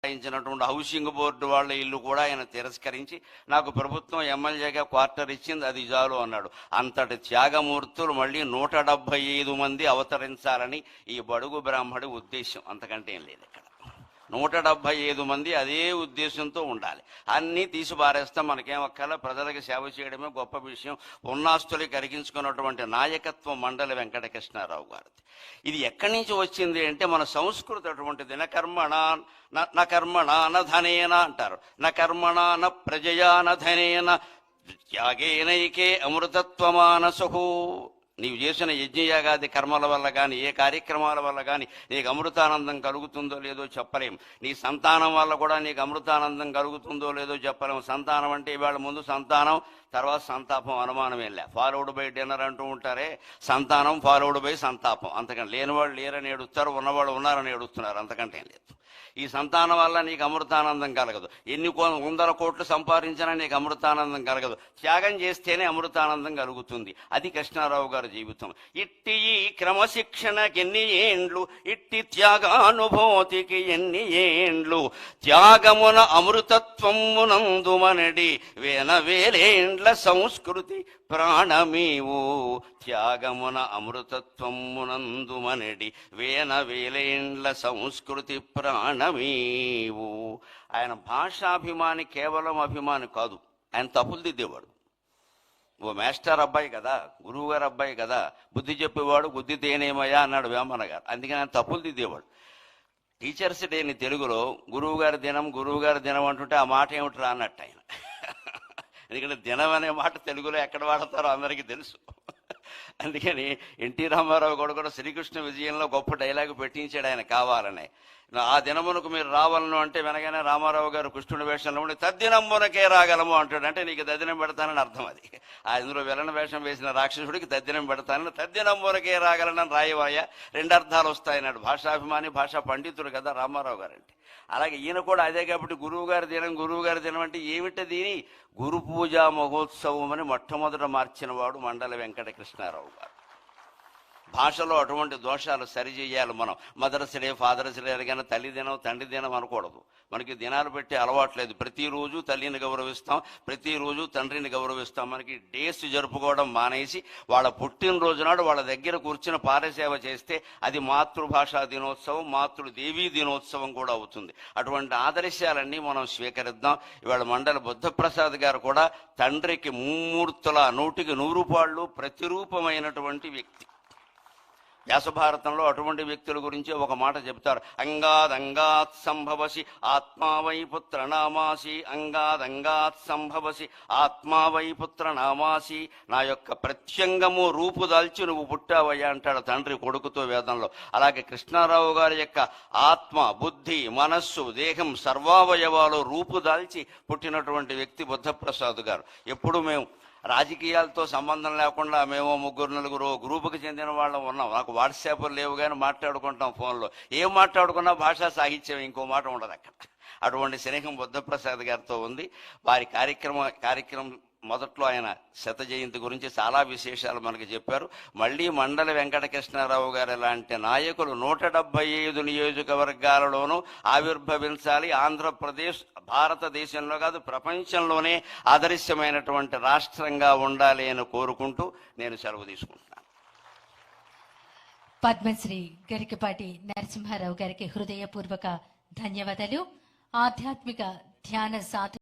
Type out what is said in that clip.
కేటాయించినటువంటి housing board వాళ్ళ ఇల్లు కూడా ఆయన తిరస్కరించి నాకు ప్రభుత్వం ఎమ్మెల్యేగా క్వార్టర్ ఇచ్చింది, అది చాలు అన్నాడు. అంతటి త్యాగమూర్తులు మళ్ళీ 175 మంది అవతరించాలని ఈ బడుగు బ్రాహ్మడి ఉద్దేశం, అంతకంటే ఏం లేదు ఇక్కడ. 175 మంది అదే ఉద్దేశంతో ఉండాలి. అన్నీ తీసి పారేస్తాం, మనకేం అక్కల, ప్రజలకు సేవ చేయడమే గొప్ప విషయం. ఉన్నాస్తులు కరిగించుకున్నటువంటి నాయకత్వం మండలి వెంకటకృష్ణారావు గారిది. ఇది ఎక్కడి నుంచి వచ్చింది అంటే మన సంస్కృతి అటువంటిది. న కర్మణ న ధనేన అంటారు, న కర్మణ న ప్రజయా న ధనేన త్యాగేనైకే అమృతత్వమానసు. నీవు చేసిన యజ్ఞయాగాది కర్మల వల్ల కానీ, ఏ కార్యక్రమాల వల్ల కానీ నీకు అమృతానందం కలుగుతుందో లేదో చెప్పలేం. నీ సంతానం వల్ల కూడా నీకు అమృతానందం కలుగుతుందో లేదో చెప్పలేము. సంతానం అంటే ఇవాళ ముందు సంతానం, తర్వాత సంతాపం, అనుమానం ఏం లే. ఫాలోడ్ బై డిన్నర్ అంటూ ఉంటారే, సంతానం ఫాలోడ్ బై సంతాపం. అంతకంటే లేనివాళ్ళు లేరని ఏడుస్తారు, ఉన్నవాళ్ళు ఉన్నారని ఏడుస్తున్నారు, అంతకంటే ఏం లేదు. ఈ సంతానం వల్ల నీకు అమృతానందం కలగదు. ఎన్ని 100 కోట్లు సంపాదించినా నీకు అమృతానందం కలగదు. త్యాగం చేస్తేనే అమృతానందం కలుగుతుంది. అది కృష్ణారావు గారి జీవితం. ఇట్టి ఈ క్రమశిక్షణకి ఎన్ని ఏండ్లు, ఇట్టి త్యాగానుభూతికి ఎన్ని ఏండ్లు, త్యాగమున అమృతత్వమునందుమనడి వేలేండ్ల సంస్కృతి ప్రాణమీవు, త్యాగమున అమృతత్వమునందుమనడి వేలేండ్ల సంస్కృతి ప్రాణమీవు. ఆయన భాషాభిమాని, కేవలం అభిమాని కాదు, ఆయన తప్పులు దిద్దేవాడు. ఓ మాస్టర్ అబ్బాయి కదా, గురువు గారు అబ్బాయి కదా, బుద్ధి చెప్పేవాడు, బుద్ధి తేనేమయ్యా అన్నాడు వేమన్న గారు. అందుకని ఆయన తప్పులు దిద్దేవాడు. టీచర్స్ డేని తెలుగులో గురువు గారి దినం అంటుంటే ఆ మాట ఏమిట్రా అన్నట్టు ఆయన. ఎందుకంటే దినం అనే మాట తెలుగులో ఎక్కడ వాడతారో అందరికీ తెలుసు. అందుకని ఎన్టీ రామారావు కూడా శ్రీకృష్ణ విజయంలో గొప్ప డైలాగు పెట్టించాడు ఆయన కావాలని. ఆ దినమునకు మీరు రావాలను అంటే వెనగానే రామారావు గారు కృష్ణుడి వేషంలో ఉండి తద్దినమునకే రాగలము అంటాడు. అంటే నీకు తద్దినం పెడతానని అర్థం. అది అందులో విలన వేషం వేసిన రాక్షసుడికి తద్దినం పెడతానని, తద్దినమునకే రాగలనని రాయవాయ, 2 అర్థాలు వస్తాయన్నాడు. భాషాభిమాని, భాషా పండితుడు కదా రామారావు గారు అంటే. అలాగే ఈయన కూడా అదే. కాబట్టి గురువు గారి దినం అంటే ఏమిటది? గురు పూజా మహోత్సవం అని మొట్టమొదట మార్చిన వాడు మండలి వెంకటకృష్ణారావు గారు. భాషలో అటువంటి దోషాలు సరిచేయాలి మనం. మదర్స్ డే, ఫాదర్స్ డే కానీ తల్లి దినం, తండ్రి దినం అనకూడదు. మనకి దినాలు పెట్టి అలవాట్లేదు. ప్రతిరోజు తల్లిని గౌరవిస్తాం, ప్రతిరోజు తండ్రిని గౌరవిస్తాం. మనకి డేస్ జరుపుకోవడం మానేసి వాళ్ళ పుట్టినరోజు నాడు వాళ్ళ దగ్గర కూర్చుని పారసేవ చేస్తే అది మాతృభాషా దినోత్సవం, మాతృదేవీ దినోత్సవం కూడా అవుతుంది. అటువంటి ఆదర్శాలన్నీ మనం స్వీకరిద్దాం. ఇవాళ మండలి బుద్ధప్రసాద్ గారు కూడా తండ్రికి ముమ్మూర్తుల 100కి 100 పాళ్ళు ప్రతిరూపమైనటువంటి వ్యక్తి. వ్యాసభారతంలో అటువంటి వ్యక్తుల గురించి ఒక మాట చెప్తారు. అంగాద్ సంభవసి ఆత్మావై పుత్ర నామాసి, అంగాద్ సంభవసి ఆత్మావై పుత్ర నామాసి. నా యొక్క ప్రత్యంగము రూపు దాల్చి నువ్వు పుట్టావయ్యా అంటాడు తండ్రి కొడుకుతో వేదంలో. అలాగే కృష్ణారావు గారి యొక్క ఆత్మ, బుద్ధి, మనస్సు, దేహం, సర్వావయవాలు రూపు దాల్చి పుట్టినటువంటి వ్యక్తి బుద్ధప్రసాద్ గారు. ఎప్పుడు మేము రాజకీయాలతో సంబంధం లేకుండా మేము 3-4 గ్రూపుకి చెందిన వాళ్ళం ఉన్నాం. నాకు వాట్సాప్లు లేవు కానీ మాట్లాడుకుంటాం ఫోన్లో. ఏం మాట్లాడుకున్నా భాషా సాహిత్యం, ఇంకో మాట ఉండదు అక్కడ. అటువంటి స్నేహం బుద్ధప్రసాద్ గారితో ఉంది. వారి కార్యక్రమం మొదట్లో ఆయన 100వ జయంతి గురించి చాలా విశేషాలు మనకు చెప్పారు. మళ్ళీ మండలి వెంకటకృష్ణారావు గారు లాంటి నాయకులు 175 నియోజకవర్గాలలోనూ ఆవిర్భవించాలి. ఆంధ్రప్రదేశ్ భారతదేశంలో కాదు ప్రపంచంలోనే ఆదర్శమైనటువంటి రాష్ట్రంగా ఉండాలి అని కోరుకుంటూ నేను సెలవు తీసుకుంటున్నాను. పద్మశ్రీ గరికపాటి నరసింహారావు గారికి హృదయపూర్వక ధన్యవాదాలు. ఆధ్యాత్మిక ధ్యాన సాధన